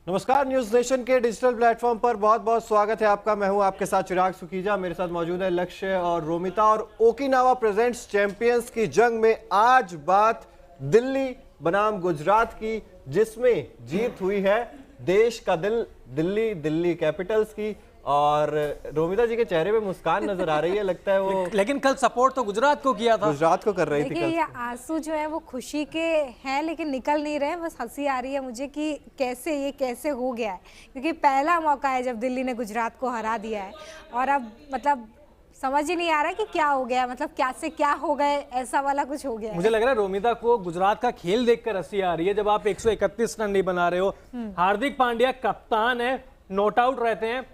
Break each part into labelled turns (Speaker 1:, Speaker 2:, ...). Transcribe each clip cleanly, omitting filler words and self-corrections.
Speaker 1: नमस्कार, news nation के digital platform पर बहुत बहुत स्वागत है आपका। मैं हूं आपके साथ चिराग सुकीजा। मेरे साथ मौजूद है लक्ष्य और रोमिता। और ओकिनावा प्रेजेंट्स चैंपियंस की जंग में आज बात दिल्ली बनाम गुजरात की, जिसमें जीत हुई है देश का दिल दिल्ली कैपिटल्स की। और रोमिता जी के चेहरे पे मुस्कान नजर आ रही है, लगता है वो
Speaker 2: लेकिन कल सपोर्ट तो गुजरात को किया था।
Speaker 1: गुजरात को कर रही थी।
Speaker 3: देखिए ये आंसू जो है वो खुशी के हैं लेकिन निकल नहीं रहे, बस हंसी आ रही है मुझे कि कैसे हो गया है, क्योंकि पहला मौका है जब दिल्ली ने गुजरात को हरा दिया है और अब मतलब समझ ही नहीं आ रहा कि क्या हो गया, मतलब क्या से क्या हो गए, ऐसा वाला कुछ हो गया
Speaker 2: मुझे लग रहा है रोमिता को गुजरात का खेल देखकर हंसी आ रही है। जब आप 131 रन नहीं बना रहे हो, हार्दिक पांड्या कप्तान है, नॉट आउट रहते हैं,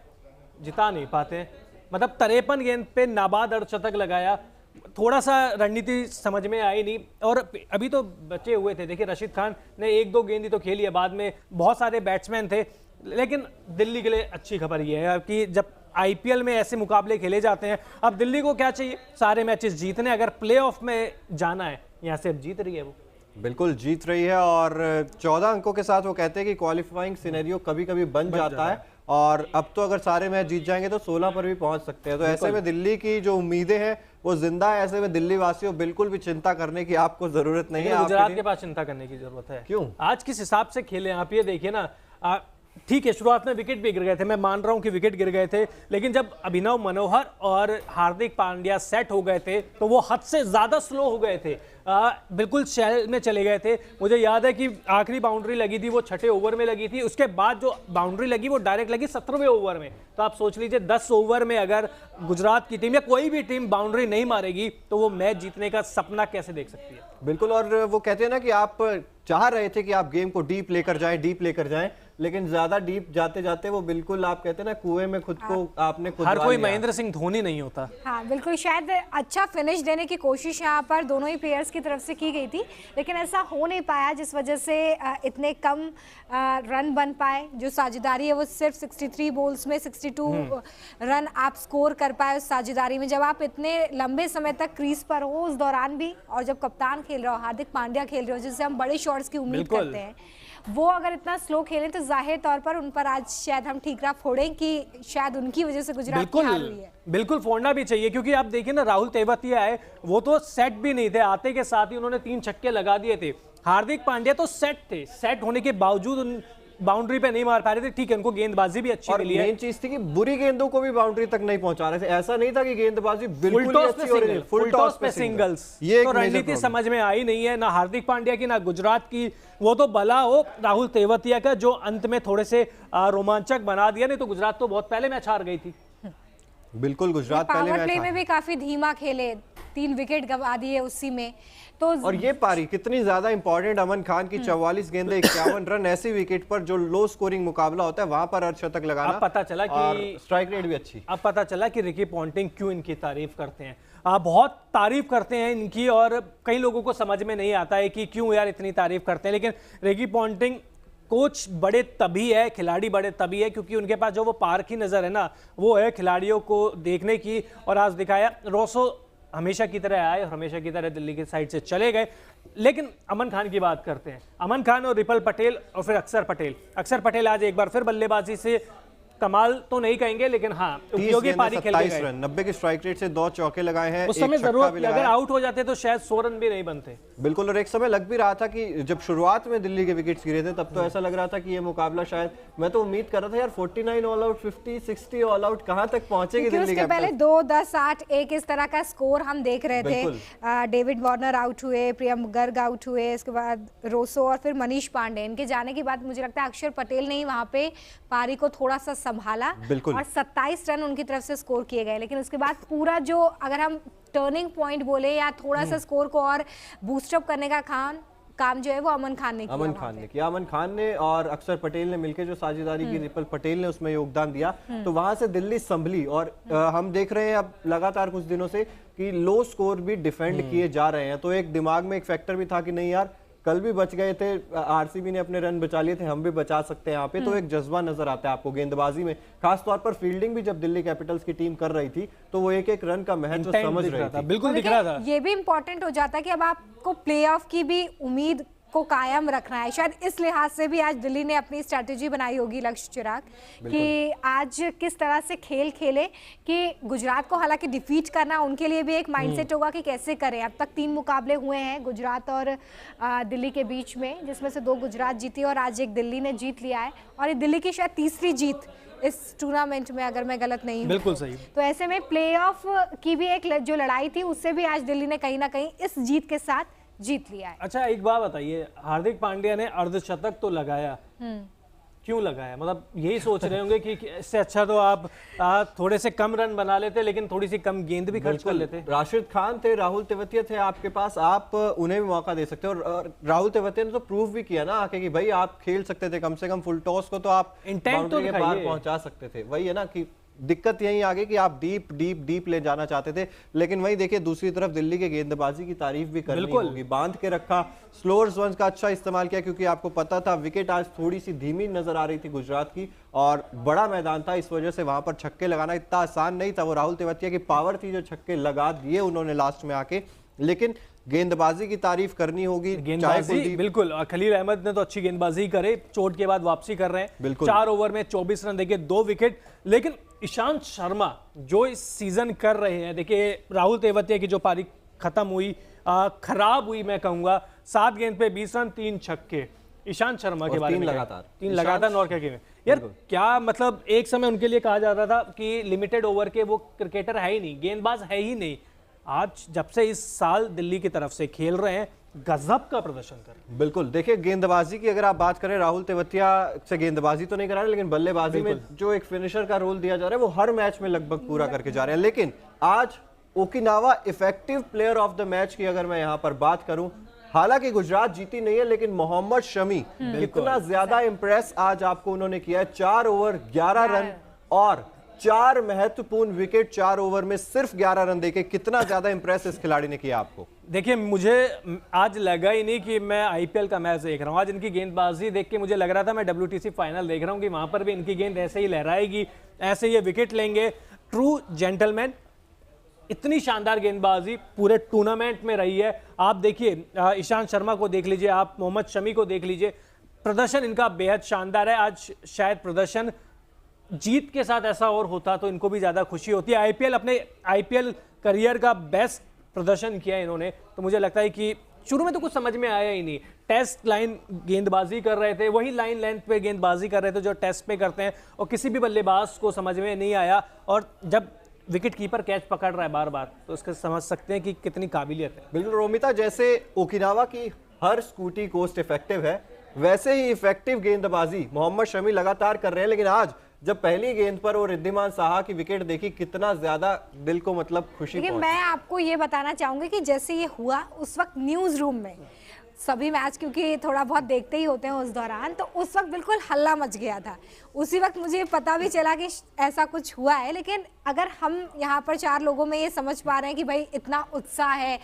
Speaker 2: जिता नहीं पाते। मतलब 53 गेंद पे नाबाद अर्धशतक लगाया, थोड़ा सा रणनीति समझ में आई नहीं। और अभी तो बचे हुए थे, देखिए रशीद खान ने 1-2 गेंद ही तो खेली है, बाद में बहुत सारे बैट्समैन थे। लेकिन दिल्ली के लिए अच्छी खबर यह है कि जब आईपीएल में ऐसे मुकाबले खेले जाते हैं, अब दिल्ली को क्या चाहिए, सारे मैचेस जीतने। अगर प्लेऑफ में जाना है, यहाँ से अब जीत रही है, वो
Speaker 1: बिल्कुल जीत रही है। और 14 अंकों के साथ वो कहते हैं कि क्वालिफाइंग सिनेरियो कभी कभी बन जाता है। और अब तो अगर सारे मैच जीत जाएंगे तो 16 पर भी पहुंच सकते हैं। तो ऐसे में दिल्ली की जो उम्मीदें हैं वो जिंदा है। ऐसे में दिल्ली वासियों बिल्कुल भी चिंता करने की आपको जरूरत नहीं है।
Speaker 2: गुजरात के पास चिंता करने की जरूरत है।
Speaker 1: क्यों?
Speaker 2: आज किस हिसाब से खेले आप ये देखिए ना। ठीक है, शुरुआत में विकेट भी गिर गए थे, मैं मान रहा हूं कि विकेट गिर गए थे, लेकिन जब अभिनव मनोहर और हार्दिक पांड्या सेट हो गए थे तो वो हद से ज्यादा स्लो हो गए थे, बिल्कुल शैल में चले गए थे। मुझे याद है कि आखिरी बाउंड्री लगी थी वो 6ठे ओवर में लगी थी, उसके बाद जो बाउंड्री लगी वो डायरेक्ट लगी 17वें ओवर में। तो आप सोच लीजिए 10 ओवर में अगर गुजरात की टीम या कोई भी टीम बाउंड्री नहीं मारेगी तो वो मैच जीतने का सपना कैसे देख सकती है।
Speaker 1: बिल्कुल। और वो कहते हैं ना कि आप चाह रहे थे कि आप गेम को डीप लेकर जाएं, लेकिन ज्यादा डीप जाते जाते वो बिल्कुल, आप कहते हैं ना, कुएं में खुद को आपने खुद
Speaker 2: हर कोई महेंद्र सिंह धोनी नहीं होता।
Speaker 3: हाँ बिल्कुल, शायद अच्छा फिनिश देने की कोशिश यहाँ पर दोनों ही प्लेयर्स की तरफ से की गई थी, लेकिन ऐसा हो नहीं पाया, जिस वजह से इतने कम रन बन पाए। जो साझेदारी है वो सिर्फ 63 बॉल्स में 62 रन आप स्कोर कर पाए उस साझेदारी में। जब आप इतने लंबे समय तक क्रीज पर हो उस दौरान भी, और जब कप्तान खेल रहे हो, हार्दिक पांड्या खेल रहे हो, जिससे हम बड़े शॉट्स की उम्मीद करते हैं, वो अगर इतना स्लो खेलें तो जाहिर तौर पर उन पर आज शायद हम ठीकरा फोड़ें कि शायद उनकी वजह से गुजरात की हार हुई है।
Speaker 2: बिल्कुल फोड़ना भी चाहिए, क्योंकि आप देखिए ना, राहुल तेवतिया आए, वो तो सेट भी नहीं थे, आते के साथ ही उन्होंने 3 छक्के लगा दिए थे। हार्दिक पांड्या तो सेट थे, सेट होने के बावजूद बाउंड्री पे नहीं मार पा रहे थे। ठीक है, उनको गेंदबाजी भी अच्छी मिली है।
Speaker 1: मेन चीज थी कि बुरी गेंदों को भी बाउंड्री तक नहीं पहुंचा रहे थे। ऐसा नहीं था कि गेंदबाजी बिल्कुल
Speaker 2: फुल टॉस पे सिंगल्स। ये तो रणनीति समझ में आई नहीं है, ना हार्दिक पांड्या की ना गुजरात की। वो तो भला हो राहुल तेवतिया का, जो अंत में थोड़े से रोमांचक बना दिया, नहीं तो गुजरात तो बहुत पहले मैच हार गई थी।
Speaker 1: बिल्कुल, गुजरात पहले
Speaker 3: पावर प्ले में भी काफी धीमा खेले, 3 विकेट गंवा दिए उसी में। तो
Speaker 1: और ये पारी कितनी ज्यादा इंपॉर्टेंट, अमन खान की 44 गेंदें 51 रन, ऐसी विकेट पर जो लो स्कोरिंग मुकाबला होता है वहां पर अर्धशतक लगाना।
Speaker 2: अब पता चला कि
Speaker 1: स्ट्राइक रेट भी अच्छी।
Speaker 2: अब पता चला कि रिकी पॉन्टिंग क्यों इनकी तारीफ करते हैं। बहुत तारीफ करते हैं इनकी, और कई लोगों को समझ में नहीं आता है कि क्यों यार इतनी तारीफ करते हैं। लेकिन रिकी पॉन्टिंग कोच बड़े तभी है, खिलाड़ी बड़े तभी है, क्योंकि उनके पास जो वो पारखी नजर है ना, वो है खिलाड़ियों को देखने की। और आज दिखाया, रोसो हमेशा की तरह आए और हमेशा की तरह दिल्ली की साइड से चले गए। लेकिन अमन खान की बात करते हैं। अमन खान और रिपल पटेल और फिर अक्षर पटेल आज एक बार फिर बल्लेबाजी से कमाल तो नहीं कहेंगे, लेकिन हाँ उपयोगी पारी खेल गए।
Speaker 1: 90 के स्ट्राइक रेट से 2 चौके लगाए हैं।
Speaker 2: उस समय जरूरत, अगर आउट हो जाते तो शायद 100 रन भी नहीं बनते।
Speaker 1: बिल्कुल। और एक समय लग भी रहा था कि जब शुरुआत में दिल्ली के विकेट्स गिरे थे तब तो ऐसा लग रहा था कि ये मुकाबला शायद, मैं तो उम्मीद कर रहा था यार 49 ऑल आउट, 50, 60 ऑल आउट, कहां तक पहुंचेगी दिल्ली
Speaker 3: के पहले 2, 10, 8, 1 इस तरह का स्कोर हम देख रहे थे। डेविड वार्नर आउट हुए, प्रियम गर्ग आउट हुए, इसके बाद रोसो और फिर मनीष पांडे। इनके जाने के बाद मुझे लगता है अक्षर पटेल ने वहां पे पारी को थोड़ा सा संभाला और 27 रन उनकी तरफ से स्कोर किए गए। लेकिन उसके बाद पूरा जो, अगर हम टर्निंग पॉइंट बोले या थोड़ा सा स्कोर को और बूस्टअप करने का काम जो है वो अमन खान ने किया।
Speaker 1: अमन खान ने और अक्षर पटेल ने मिलकर जो साझेदारी की, रिपल पटेल ने उसमें योगदान दिया, तो वहां से दिल्ली संभली। और हम देख रहे हैं अब लगातार कुछ दिनों से कि लो स्कोर भी डिफेंड किए जा रहे हैं। तो एक दिमाग में एक फैक्टर भी था कि नहीं यार, कल भी बच गए थे, आरसीबी ने अपने रन बचा लिए थे, हम भी बचा सकते हैं यहाँ पे। तो एक जज्बा नजर आता है आपको गेंदबाजी में, खास तौर पर फील्डिंग भी जब दिल्ली कैपिटल्स की टीम कर रही थी तो वो एक रन का महत्व समझ रही थी।
Speaker 2: बिल्कुल दिख रहा था।
Speaker 3: ये भी इंपॉर्टेंट हो जाता है कि अब आपको प्लेऑफ की भी उम्मीद को कायम रखना है। शायद इस लिहाज से भी आज दिल्ली ने अपनी स्ट्रैटेजी बनाई होगी लक्ष्य चिराग, कि आज किस तरह से खेल खेले कि गुजरात को हालांकि डिफीट करना उनके लिए भी एक माइंडसेट होगा कि कैसे करें। अब तक 3 मुकाबले हुए हैं गुजरात और दिल्ली के बीच में, जिसमें से 2 गुजरात जीती और आज एक दिल्ली ने जीत लिया है, और ये दिल्ली की शायद तीसरी जीत इस टूर्नामेंट में, अगर मैं गलत नहीं हूं।
Speaker 2: बिल्कुल सही।
Speaker 3: तो ऐसे में प्लेऑफ की भी एक जो लड़ाई थी उससे भी आज दिल्ली ने कहीं ना कहीं इस जीत के साथ जीत लिया है।
Speaker 2: अच्छा, एक बात बताइए, हार्दिक पांड्या ने अर्धशतक तो लगाया, क्यों लगाया? मतलब यही सोच रहे होंगे कि इससे अच्छा तो आप थोड़े से कम रन बना लेते, लेकिन थोड़ी सी कम गेंद भी खर्च कर लेते।
Speaker 1: राशिद खान थे, राहुल तेवतिया थे आपके पास, आप उन्हें भी मौका दे सकते हो। और राहुल तेवतिया ने तो प्रूव भी किया ना आके कि भाई आप खेल सकते थे, कम से कम फुल टॉस को तो आप
Speaker 2: इंटेंट तो
Speaker 1: के पार पहुंचा सकते थे। वही है ना कि दिक्कत यही आ गई कि आप डीप ले जाना चाहते थे, लेकिन वही देखिए दूसरी तरफ दिल्ली के गेंदबाजी की तारीफ भी करनी होगी। बांध के रखा, स्लोअर रन्स का अच्छा इस्तेमाल किया, क्योंकि आपको पता था विकेट आज थोड़ी सी धीमी नजर आ रही थी गुजरात की, और बड़ा मैदान था, इस वजह से वहां पर छक्के लगाना इतना आसान नहीं था। वो राहुल तेवतिया की पावर थी जो छक्के लगा दिए उन्होंने लास्ट में आके, लेकिन गेंदबाजी की तारीफ करनी होगी।
Speaker 2: गेंदबाजी बिल्कुल, खलील अहमद ने तो अच्छी गेंदबाजी करे, चोट के बाद वापसी कर रहे हैं। 4 ओवर में 24 रन देके 2 विकेट। लेकिन ईशांत शर्मा जो इस सीजन कर रहे हैं, देखिए राहुल तेवतिया की जो पारी खत्म हुई, खराब हुई मैं कहूंगा, 7 गेंद पे 20 रन 3 छक्के। ईशांत शर्मा के बारे में 3 लगातार नॉर्थ के में, यार क्या मतलब, एक समय उनके लिए कहा जाता था कि लिमिटेड ओवर के वो क्रिकेटर है ही नहीं, गेंदबाज है ही नहीं। आज जब से इस साल दिल्ली की तरफ से खेल रहे हैं, गजब का प्रदर्शन कर रहे हैं।
Speaker 1: बिल्कुल, देखिए गेंदबाजी की अगर आप बात करें, राहुल तेवतिया से गेंदबाजी तो नहीं करा रहे, लेकिन बल्लेबाजी में जो एक फिनिशर का रोल दिया जा रहा है वो हर मैच में लगभग पूरा करके जा रहे हैं। लेकिन आज Okinawa effective player of the match की अगर मैं यहां पर बात करूं, हालांकि गुजरात जीती नहीं है, लेकिन मोहम्मद शमी कितना ज्यादा इंप्रेस आज आपको उन्होंने किया है। 4 ओवर 11 रन और 4 महत्वपूर्ण विकेट, 4 ओवर में सिर्फ 11 रन देके, कितना ज्यादा इंप्रेस इस खिलाड़ी ने किया आपको?
Speaker 2: देखिए, मुझे आज लगा ही नहीं कि मैं आईपीएल का मैच देख रहा हूं। आज इनकी गेंदबाजी देख के मुझे लग रहा था मैं WTC फाइनल देख रहा हूं, कि वहां पर भी इनकी गेंद ऐसे ही लहराएगी, ऐसे ये विकेट लेंगे। ट्रू जेंटलमैन, इतनी शानदार गेंदबाजी पूरे टूर्नामेंट में रही है। आप देखिए, ईशांत शर्मा को देख लीजिए, आप मोहम्मद शमी को देख लीजिए, प्रदर्शन इनका बेहद शानदार है। आज शायद प्रदर्शन जीत के साथ ऐसा और होता तो इनको भी ज्यादा खुशी होती है। अपने आईपीएल करियर का बेस्ट प्रदर्शन किया इन्होंने, तो मुझे लगता है कि शुरू में तो कुछ समझ में आया ही नहीं। टेस्ट लाइन गेंदबाजी कर रहे थे, वही लाइन लेंथ पे गेंदबाजी कर रहे थे जो टेस्ट पे करते हैं, और किसी भी बल्लेबाज को समझ में नहीं आया। और जब विकेट कीपर कैच पकड़ रहा है बार बार, तो उसके समझ सकते हैं कि कितनी काबिलियत है।
Speaker 1: बिल्कुल रोमिता, जैसे ओकिनावा की हर स्कूटी कोस्ट इफेक्टिव है, वैसे ही इफेक्टिव गेंदबाजी मोहम्मद शमी लगातार कर रहे हैं। लेकिन आज जब पहली गेंद पर वो रिद्धिमान साहा की विकेट देखी, कितना ज्यादा दिल को मतलब खुशी पहुंची।
Speaker 3: मैं आपको ये बताना चाहूंगी कि जैसे ये हुआ उस वक्त न्यूज रूम में सभी मैच, क्योंकि थोड़ा बहुत देखते ही होते हैं उस दौरान, तो उस वक्त बिल्कुल हल्ला मच गया था। उसी वक्त मुझे पता भी चला कि ऐसा कुछ हुआ है। लेकिन अगर हम यहाँ पर 4 लोगों में ये समझ पा रहे हैं कि भाई इतना उत्साह है,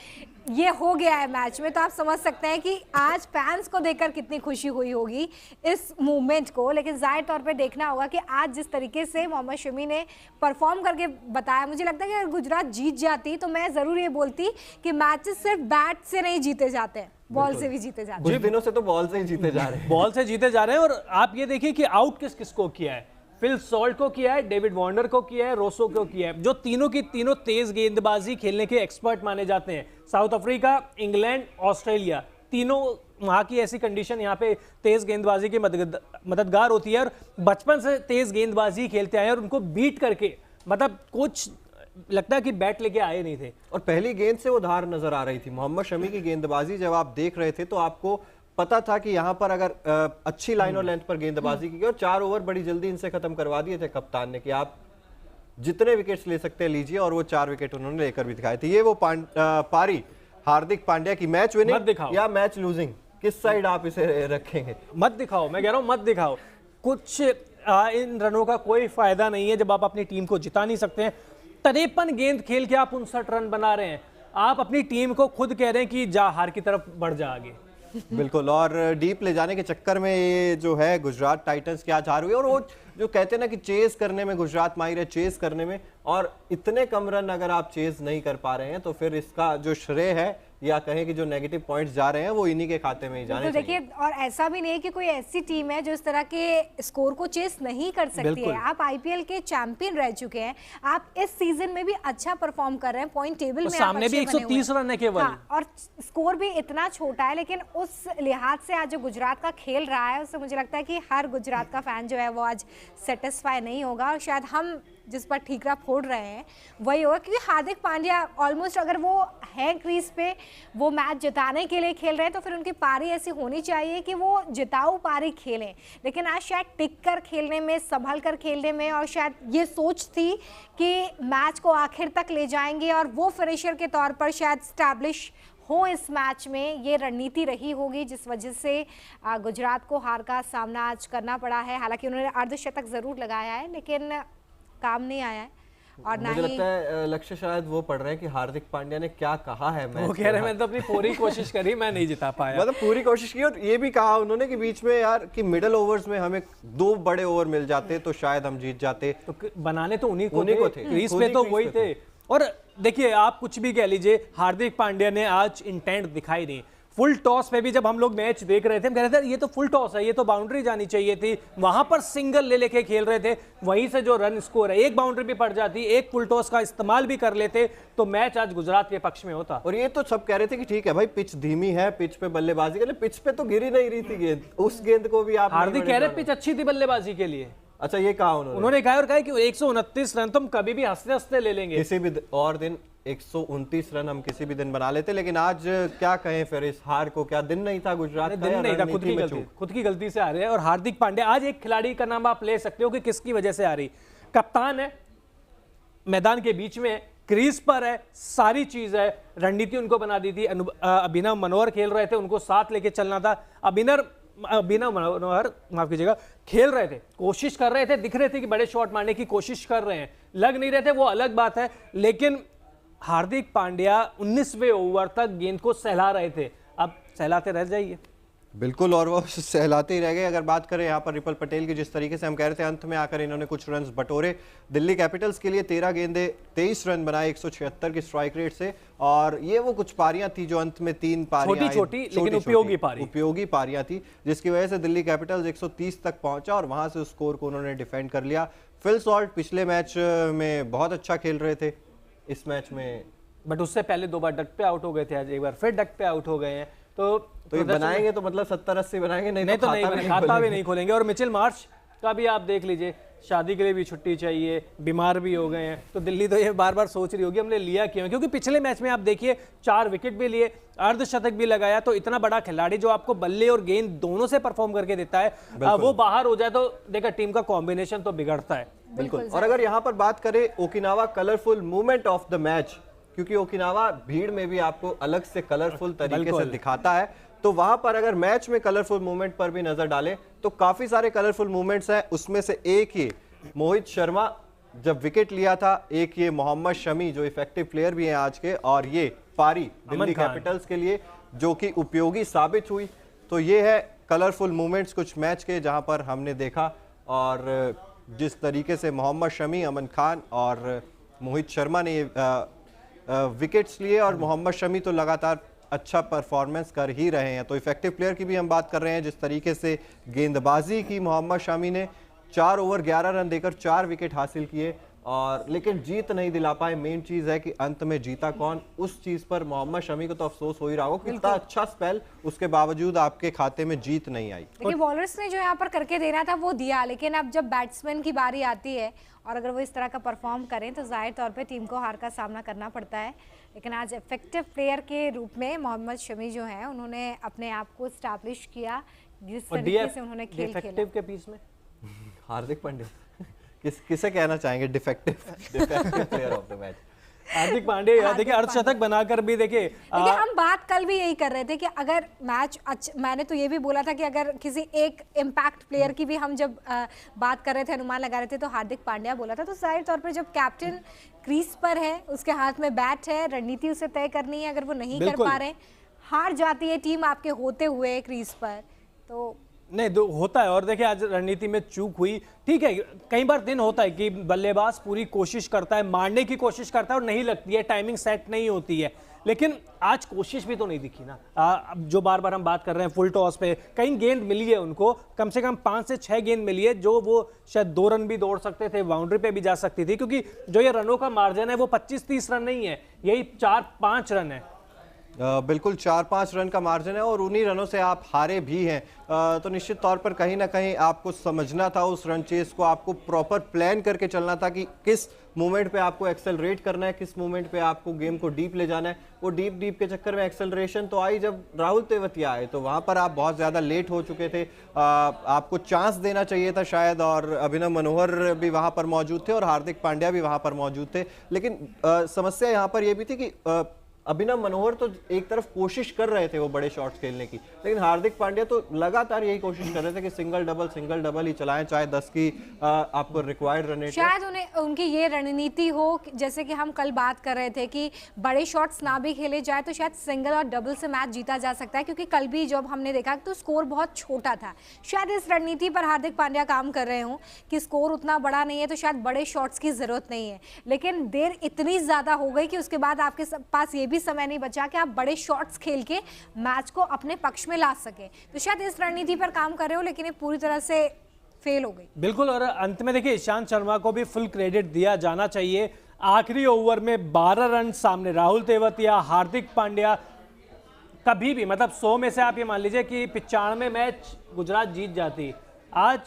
Speaker 3: ये हो गया है मैच में, तो आप समझ सकते हैं कि आज फैंस को देखकर कितनी खुशी हुई होगी इस मूवमेंट को। लेकिन जाहिर तौर पे देखना होगा कि आज जिस तरीके से मोहम्मद शमी ने परफॉर्म करके बताया, मुझे लगता है कि अगर गुजरात जीत जाती तो मैं ज़रूर ये बोलती कि मैचेस सिर्फ बैट से नहीं जीते जाते हैं, बॉल से भी जीते जाते हैं।
Speaker 1: कुछ दिनों से तो बॉल से ही जीते जा रहे हैं।
Speaker 2: बॉल से जीते जा रहे हैं। और आप ये देखिए कि आउट किस किस को किया है। फिल सॉल्ट को किया है, डेविड वार्नर को किया है, रोसो को किया है, जो तीनों की तीनों तेज गेंदबाजी खेलने के एक्सपर्ट माने जाते हैं। साउथ अफ्रीका, इंग्लैंड, ऑस्ट्रेलिया, तीनों वहां की ऐसी कंडीशन यहाँ पे तेज गेंदबाजी की मददगार होती है। और बचपन से तेज गेंदबाजी खेलते आए और उनको बीट करके, मतलब कुछ लगता है कि बैट लेके आए नहीं थे।
Speaker 1: और पहली गेंद से वो धार नजर आ रही थी। मोहम्मद शमी की गेंदबाजी जब आप देख रहे थे तो आपको पता था कि यहाँ पर अगर अच्छी लाइन और लेंथ पर गेंदबाजी की, और 4 ओवर बड़ी जल्दी इनसे खत्म करवा दिए थे कप्तान ने कि आप जितने विकेट्स ले सकते हैं लीजिए, और वो 4 विकेट उन्होंने लेकर भी दिखाए थे। ये वो पारी हार्दिक पांड्या की मैच विनिंग या मैच लूजिंग, किस साइड आप इसे रखेंगे?
Speaker 2: मत दिखाओ, मैं कह रहा हूं मत दिखाओ कुछ। इन रनों का कोई फायदा नहीं है जब आप अपनी टीम को जिता नहीं सकते हैं। 53 गेंद खेल के आप 59 रन बना रहे हैं। आप अपनी टीम को खुद कह रहे हैं कि जा हार की तरफ बढ़ जा आगे।
Speaker 1: बिल्कुल, और डीप ले जाने के चक्कर में ये जो है गुजरात टाइटंस की आज हार हुई। और वो जो कहते हैं ना कि चेस करने में गुजरात माहिर है, चेस करने में, और इतने कम रन अगर आप चेस नहीं कर पा रहे हैं तो फिर इसका जो श्रेय है या कहें कि जो नेगेटिव पॉइंट्स जा रहे हैं वो इन्हीं के खाते में ही जाने
Speaker 3: तो
Speaker 1: चाहिए।
Speaker 3: देखिए, और ऐसा भी नहीं है कि कोई ऐसी टीम है जो इस तरह के स्कोर को चेस नहीं कर सकती है। आप आईपीएल के चैंपियन रह चुके हैं, आप इस सीजन में भी अच्छा परफॉर्म कर रहे हैं, पॉइंट टेबल में
Speaker 2: सामने भी 130 रन है केवल।
Speaker 3: हाँ, और स्कोर भी इतना छोटा है, लेकिन उस लिहाज से आज जो गुजरात का खेल रहा है उससे मुझे लगता है कि हर गुजरात का फैन जो है वो आज सेटिस्फाई नहीं होगा, और शायद हम जिस पर ठीकरा फोड़ रहे हैं वही होगा, क्योंकि हार्दिक पांड्या ऑलमोस्ट अगर वो है क्रीज पे, वो मैच जिताने के लिए खेल रहे हैं, तो फिर उनकी पारी ऐसी होनी चाहिए कि वो जिताऊ पारी खेलें। लेकिन आज शायद टिक कर खेलने में, संभल कर खेलने में, और शायद ये सोच थी कि मैच को आखिर तक ले जाएंगे और वो फिनिशर के तौर पर शायद स्टैब्लिश हो इस मैच में, ये रणनीति रही होगी जिस वजह से गुजरात को हार का सामना आज करना पड़ा है। हालांकि उन्होंने अर्धशतक जरूर लगाया है, लेकिन काम नहीं आया है। और
Speaker 1: मुझे लगता है लक्ष्य शायद वो पढ़ रहे हैं कि हार्दिक पांड्या ने क्या कहा है।
Speaker 2: वो कह रहे हैं मैं तो अपनी पूरी कोशिश करी, मैं नहीं जिता पाया।
Speaker 1: मतलब पूरी कोशिश की, और ये भी कहा उन्होंने कि बीच में यार कि मिडिल ओवर्स में हमें 2 बड़े ओवर मिल जाते तो शायद हम जीत जाते।
Speaker 2: तो बनाने तो उन्हीं को थे, क्रीज
Speaker 1: खुद
Speaker 2: पे
Speaker 1: ही
Speaker 2: तो
Speaker 1: क्रीज
Speaker 2: वही
Speaker 1: पे
Speaker 2: थे। और देखिए, आप कुछ भी कह लीजिए, हार्दिक पांड्या ने आज इंटेंट दिखाई दी। फुल टॉस पे भी जब हम लोग मैच देख रहे थे, हम कह रहे थे ये तो फुल टॉस है, ये तो बाउंड्री जानी चाहिए थी, वहां पर सिंगल ले लेके खेल रहे थे, वहीं से जो रन स्कोर है, एक बाउंड्री भी पड़ जाती, एक फुल टॉस का इस्तेमाल भी कर लेते तो मैच आज गुजरात के पक्ष में होता।
Speaker 1: और ये तो सब कह रहे थे कि ठीक है भाई, पिच धीमी है, पिच पे बल्लेबाजी के लिए, पिच पे तो गिरी नहीं रही थी गेंद, उस गेंद को भी आप
Speaker 2: हार्दिक कह रहे पिच अच्छी थी बल्लेबाजी के लिए।
Speaker 1: अच्छा, ये कहा
Speaker 2: उन्होंने कहा, और कहा कि 129 रन तो हम कभी भी हंसते हंसते ले लेंगे,
Speaker 1: किसी भी और दिन 129 रन हम किसी भी दिन बना लेते। लेकिन आज क्या कहें फिर इस हार को, क्या दिन नहीं था गुजरात का?
Speaker 2: दिन नहीं था, खुद की गलती से आ रहे हैं। और हार्दिक पांड्या, आज एक खिलाड़ी का नाम आप ले सकते हो कि किसकी वजह से आ रही, कप्तान है, मैदान के बीच में है, क्रीज पर है, सारी चीज है, रणनीति उनको बना दी थी। अभिनव मनोहर खेल रहे थे, उनको साथ लेके चलना था। अभिनव मनोहर, माफ कीजिएगा, खेल रहे थे, कोशिश कर रहे थे, दिख रहे थे कि बड़े शॉट मारने की कोशिश कर रहे हैं, लग नहीं रहे थे, वो अलग बात है। लेकिन हार्दिक पांड्या 19वें ओवर तक गेंद को सहला रहे थे, अब सहलाते रह जाइए।
Speaker 1: बिल्कुल, और वो सहलाते ही रह गए। अगर बात करें यहाँ पर रिपल पटेल की, जिस तरीके से हम कह रहे थे, अंत में आकर इन्होंने कुछ रन बटोरे। दिल्ली कैपिटल्स के लिए 13 गेंदे 23 रन बनाए 176 की स्ट्राइक रेट से। और ये वो कुछ पारियां थी जो अंत में 3 पारियां,
Speaker 2: छोटी लेकिन उपयोगी
Speaker 1: पारियां थी, जिसकी वजह से दिल्ली कैपिटल्स 130 तक पहुंचा और वहां से उस स्कोर को उन्होंने डिफेंड कर लिया। फिल सॉल्ट पिछले मैच में बहुत अच्छा खेल रहे थे, इस मैच में
Speaker 2: बट उससे पहले 2 बार डक पे आउट हो गए थे, आज एक बार फिर डक पे आउट हो गए हैं। तो
Speaker 1: ये बनाएंगे तो मतलब 70-80 बनाएंगे, नहीं तो
Speaker 2: खाता भी नहीं खोलेंगे। और मिचेल मार्श का भी आप देख लीजिए, शादी के लिए भी छुट्टी चाहिए, बीमार भी हो गए हैं, तो दिल्ली तो ये बार बार सोच रही होगी हमने लिया क्यों, क्योंकि पिछले मैच में आप देखिए 4 विकेट भी लिए, अर्धशतक भी लगाया। तो इतना बड़ा खिलाड़ी जो आपको बल्ले और गेंद दोनों से परफॉर्म करके देता है, वो बाहर हो जाए तो देखा टीम का कॉम्बिनेशन तो बिगड़ता है।
Speaker 1: बिल्कुल। और अगर यहाँ पर बात करें Okinawa colourful movement of the match, क्योंकि ओकिनावा भीड़ में भी आपको अलग से कलरफुल तरीके से दिखाता है, तो वहां पर अगर मैच में कलरफुल मूवमेंट पर भी नजर डालें तो काफी सारे कलरफुल मूवमेंट्स हैं। उसमें से एक ये मोहित शर्मा जब विकेट लिया था, एक ये मोहम्मद शमी जो इफेक्टिव प्लेयर भी हैं आज के, और ये पारी दिल्ली कैपिटल्स के लिए जो कि उपयोगी साबित हुई। तो ये है कलरफुल मूवमेंट्स कुछ मैच के जहां पर हमने देखा, और जिस तरीके से मोहम्मद शमी, अमन खान और मोहित शर्मा ने विकेट्स लिए, और मोहम्मद शमी तो लगातार अच्छा परफॉर्मेंस कर ही रहे हैं। तो इफेक्टिव प्लेयर की भी हम बात कर रहे हैं, जिस तरीके से गेंदबाजी की मोहम्मद शमी ने, 4 ओवर 11 रन देकर 4 विकेट हासिल किए, और लेकिन जीत नहीं दिला पाए। मेन चीज है कि अंत में जीता कौन, उस चीज पर मोहम्मद शमी को तो अफसोस हो ही रहा होगा कि इतना अच्छा स्पेल, उसके बावजूद आपके खाते में जीत नहीं आई।
Speaker 3: देखिए, बॉलर्स ने जो यहाँ पर करके देना था वो दिया, लेकिन अब जब बैट्समैन की बारी आती है और अगर वो इस तरह का परफॉर्म करें तो जाहिर तौर पे टीम को हार का सामना करना पड़ता है। लेकिन आज इफेक्टिव प्लेयर के रूप में मोहम्मद शमी जो है, उन्होंने अपने आप को स्टैब्लिश किया, जिस तरीके से उन्होंने खेल खेला।
Speaker 2: के पीस में
Speaker 1: हार्दिक पांड्या किसे कहना चाहेंगे defective player of the match?
Speaker 2: Hardik Pandya देखिए अर्धशतक बनाकर भी देखिए
Speaker 3: हम बात कल भी यही कर रहे थे कि अगर मैच मैंने तो ये भी बोला था कि अगर किसी एक इम्पैक्ट प्लेयर की भी हम जब बात कर रहे थे, अनुमान लगा रहे थे, तो हार्दिक पांड्या बोला था। तो जाहिर तौर पर जब कैप्टन क्रीज पर है, उसके हाथ में बैट है, रणनीति उसे तय करनी है, अगर वो नहीं कर पा रहे, हार जाती है टीम आपके होते हुए क्रीज पर, तो
Speaker 2: नहीं होता है। और देखिए आज रणनीति में चूक हुई, ठीक है, कई बार दिन होता है कि बल्लेबाज पूरी कोशिश करता है, मारने की कोशिश करता है और नहीं लगती है, टाइमिंग सेट नहीं होती है, लेकिन आज कोशिश भी तो नहीं दिखी ना। अब जो बार बार हम बात कर रहे हैं फुल टॉस पे, कहीं गेंद मिली है उनको, कम से कम 5 से 6 गेंद मिली है जो वो शायद 2 रन भी दौड़ सकते थे, बाउंड्री पे भी जा सकती थी, क्योंकि जो ये रनों का मार्जिन है वो 25-30 रन नहीं है, यही 4-5 रन है।
Speaker 1: बिल्कुल 4-5 रन का मार्जिन है और उन्हीं रनों से आप हारे भी हैं। तो निश्चित तौर पर कहीं ना कहीं आपको समझना था उस रन चेस को, आपको प्रॉपर प्लान करके चलना था कि किस मोमेंट पे आपको एक्सेलरेट करना है, किस मोमेंट पे आपको गेम को डीप ले जाना है। वो डीप के चक्कर में एक्सेलरेशन तो आई जब राहुल तेवतिया आए, तो वहां पर आप बहुत ज़्यादा लेट हो चुके थे। आपको चांस देना चाहिए था शायद, और अभिनव मनोहर भी वहां पर मौजूद थे और हार्दिक पांड्या भी वहां पर मौजूद थे। लेकिन समस्या यहाँ पर यह भी थी कि अभिनव मनोहर तो एक तरफ कोशिश कर रहे थे वो बड़े शॉट्स खेलने की, लेकिन हार्दिक पांड्या तो लगातार यही कोशिश कर रहे थे कि सिंगल डबल ही चलाएं, चाहे 10 की आपको रिक्वायर्ड रन रेट।
Speaker 3: शायद उन्हें उनकी ये रणनीति हो, जैसे कि हम कल बात कर रहे थे कि बड़े शॉट्स ना भी खेले जाए तो शायद सिंगल और डबल से मैच जीता जा सकता है, क्योंकि कल भी जब हमने देखा तो स्कोर बहुत छोटा था। शायद इस रणनीति पर हार्दिक पांड्या काम कर रहे हों कि स्कोर उतना बड़ा नहीं है तो शायद बड़े शॉट्स की जरूरत नहीं है, लेकिन देर इतनी ज्यादा हो गई कि उसके बाद आपके पास ये भी समय नहीं बचा कि आप बड़े शॉट्स खेल के मैच को अपने पक्ष में ला सके। तो शायद इस रणनीति पर काम कर रहे हो, लेकिन ये पूरी तरह से फेल हो गई।
Speaker 2: बिल्कुल, और अंत में देखिए ईशांत शर्मा को भी फुल क्रेडिट दिया जाना चाहिए। आखिरी ओवर में 12 रन सामने राहुल तेवतिया, हार्दिक पांड्या, कभी भी मतलब 100 में से आप ये मान लीजिए कि 95 मैच गुजरात जीत जाती, आज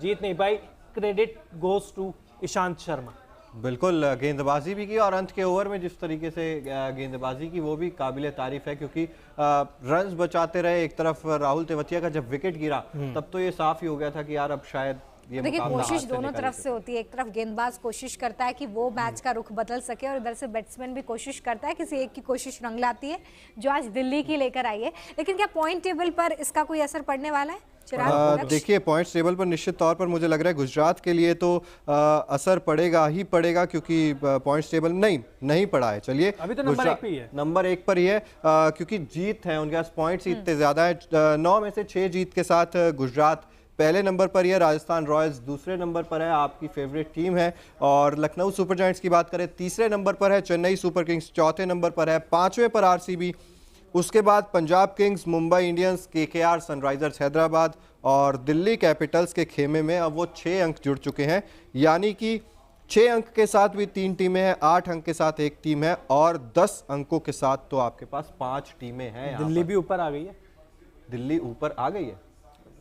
Speaker 2: जीत नहीं पाई। Credit goes to Ishant Sharma.
Speaker 1: बिल्कुल, गेंदबाजी भी की और अंत के ओवर में जिस तरीके से गेंदबाजी की वो भी काबिले तारीफ है, क्योंकि रन्स बचाते रहे। एक तरफ राहुल तेवतिया का जब विकेट गिरा तब तो ये साफ ही हो गया था कि यार अब शायद ये
Speaker 3: देखिए
Speaker 1: मुकाबला
Speaker 3: कोशिश
Speaker 1: हाथ से
Speaker 3: दोनों
Speaker 1: निकल
Speaker 3: तरफ
Speaker 1: चुका।
Speaker 3: से होती है। एक तरफ गेंदबाज कोशिश करता है कि वो मैच का रुख बदल सके और इधर से बैट्समैन भी कोशिश करता है, किसी एक की कोशिश रंग लाती है, जो आज दिल्ली की लेकर आई है। लेकिन क्या पॉइंट टेबल पर इसका कोई असर पड़ने वाला है?
Speaker 1: देखिए पॉइंट्स टेबल पर निश्चित तौर पर मुझे लग रहा है गुजरात के लिए तो असर पड़ेगा ही पड़ेगा, क्योंकि पॉइंट्स टेबल नहीं पड़ा है। चलिए
Speaker 2: अभी तो नंबर 1 पे ही है,
Speaker 1: नंबर 1 पर ही है, क्योंकि जीत है उनके पास, पॉइंट्स इतने ज्यादा है। 9 में से 6 जीत के साथ गुजरात पहले नंबर पर ही है, राजस्थान रॉयल्स दूसरे नंबर पर है, आपकी फेवरेट टीम है। और लखनऊ सुपर जायंट्स की बात करें तीसरे नंबर पर है, चेन्नई सुपर किंग्स चौथे नंबर पर है, 5वें पर आरसीबी, उसके बाद Punjab Kings, Mumbai Indians, KKR, Sunrisers Hyderabad और दिल्ली कैपिटल्स के खेमे में अब वो 6 अंक जुड़ चुके हैं। यानी कि 6 अंक के साथ भी 3 टीमें हैं, 8 अंक के साथ 1 टीम है और 10 अंकों के साथ तो आपके पास 5 टीमें हैं।
Speaker 2: दिल्ली भी ऊपर आ गई है,
Speaker 1: दिल्ली ऊपर आ गई है,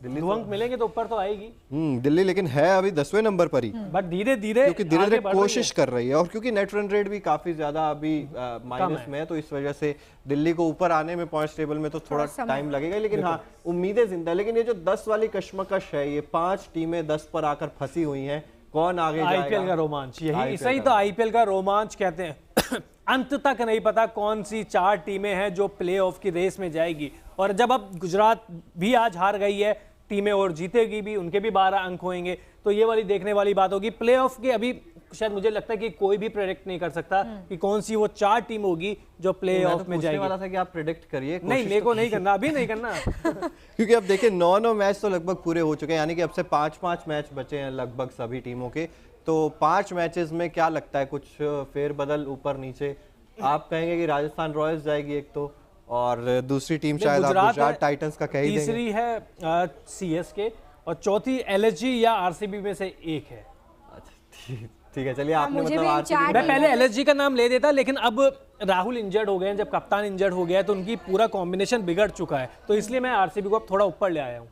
Speaker 1: दिल्ली
Speaker 2: 2 अंक मिलेंगे तो ऊपर तो आएगी।
Speaker 1: दिल्ली लेकिन है अभी 10वें नंबर पर ही,
Speaker 2: बट धीरे धीरे
Speaker 1: क्योंकि धीरे धीरे कोशिश कर रही है और क्योंकि नेट रन रेट भी काफी ज्यादा अभी माइनस में है, तो इस वजह से दिल्ली को ऊपर आने में पॉइंट्स टेबल में तो थोड़ा टाइम लगेगा। लेकिन हाँ, उम्मीदें जिंदा। लेकिन ये जो 10 वाली कश्मकश है, ये 5 टीमें 10 पर आकर फंसी हुई हैं, कौन आगे जाएगा?
Speaker 2: आईपीएल का रोमांच, यही सही तो आईपीएल का रोमांच कहते हैं। अंत तक नहीं पता कौन सी 4 टीमें हैं जो प्लेऑफ की रेस में जाएगी। और जब अब गुजरात भी आज हार गई है, टीमें और जीतेगी भी, उनके भी 12 अंक होंगे, तो ये वाली देखने वाली बात होगी। प्लेऑफ के अभी शायद मुझे लगता है कि कोई भी प्रेडिक्ट नहीं कर सकता कि कौन सी वो 4 टीम होगी जो प्लेऑफ में जाएगी।
Speaker 1: वाला था कि आप प्रेडिक्ट करिए,
Speaker 2: नहीं मेरे को नहीं करना, अभी नहीं करना।
Speaker 1: क्योंकि अब देखिए 9 मैच तो लगभग पूरे हो चुके हैं, यानी कि अब से 5 मैच बचे हैं लगभग सभी टीमों के। तो 5 मैचेस में क्या लगता है कुछ फेरबदल ऊपर नीचे? आप कहेंगे कि राजस्थान रॉयल्स जाएगी एक तो, और दूसरी टीम शायद आप गुजरात टाइटंस का कह ही देंगे।
Speaker 2: तीसरी है सीएसके और चौथी एलएसजी या आरसीबी में से एक है।
Speaker 1: अच्छा ठीक है, चलिए आपने मतलब
Speaker 3: आरसीबी,
Speaker 2: मैं पहले एलएसजी का नाम ले देता, लेकिन अब राहुल इंजर्ड हो गए हैं, जब कप्तान इंजर्ड हो गया है तो उनकी पूरा कॉम्बिनेशन बिगड़ चुका है, तो इसलिए मैं आरसीबी को अब थोड़ा ऊपर ले आया हूँ।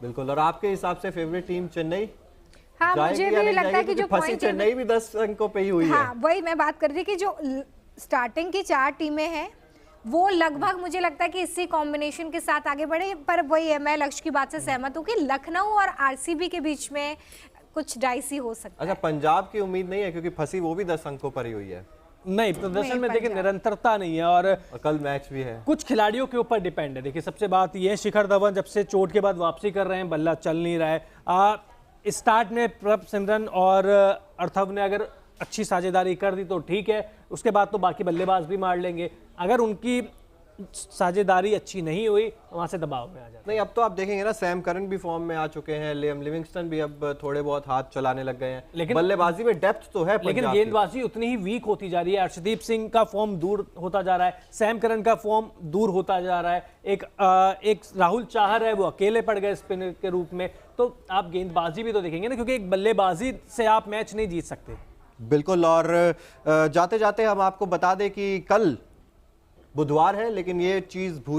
Speaker 1: बिल्कुल, और आपके हिसाब से फेवरेट टीम चेन्नई?
Speaker 3: हाँ, मुझे भी लगता है कि जो
Speaker 1: फंसी चेन्नई भी 10 अंकों पे ही हुई है।
Speaker 3: हाँ, वही मैं बात कर रही थी कि जो स्टार्टिंग की 4 टीमें हैं वो लगभग मुझे लगता है कि इसी कॉम्बिनेशन के साथ आगे बढ़े। पर वही है, मैं लक्ष्य की बात से सहमत हूँ कि लखनऊ और आरसीबी के बीच में कुछ डाइसी हो सकता है।
Speaker 1: अच्छा, पंजाब की उम्मीद नहीं है क्योंकि फंसी वो भी 10 अंकों पर ही हुई है।
Speaker 2: नहीं, प्रदर्शन में देखिए निरंतरता नहीं है और
Speaker 1: कल मैच भी है,
Speaker 2: कुछ खिलाड़ियों के ऊपर डिपेंड है। देखिए सबसे बात ये है, शिखर धवन जब से चोट के बाद वापसी कर रहे हैं, बल्ला चल नहीं रहा है। स्टार्ट में प्रभ सिमरन और अर्थव ने अगर अच्छी साझेदारी कर दी तो ठीक है, उसके बाद तो बाकी बल्लेबाज भी मार लेंगे। अगर उनकी साझेदारी अच्छी नहीं हुई, वहां से दबाव में आ जाता है।
Speaker 1: नहीं, अब तो आप देखेंगे ना, सैम करन भी फॉर्म में आ चुके हैं, लियम लिविंगस्टन भी अब थोड़े बहुत हाथ चलाने लग गए हैं,
Speaker 2: लेकिन
Speaker 1: बल्लेबाजी में डेप्थ तो है
Speaker 2: लेकिन
Speaker 1: पंजाब की।
Speaker 2: गेंदबाजी उतनी ही वीक होती जा रही है। अर्शदीप सिंह का फॉर्म दूर होता जा रहा है, सैम करन का फॉर्म दूर होता जा रहा है, एक राहुल चाहर है वो अकेले पड़ गए स्पिनर के रूप में। तो आप गेंदबाजी भी तो देखेंगे ना, क्योंकि एक बल्लेबाजी से आप मैच नहीं जीत सकते।
Speaker 1: बिल्कुल। और जाते जाते हम आपको बता दें कि कल बुधवार है, लेकिन ये चीज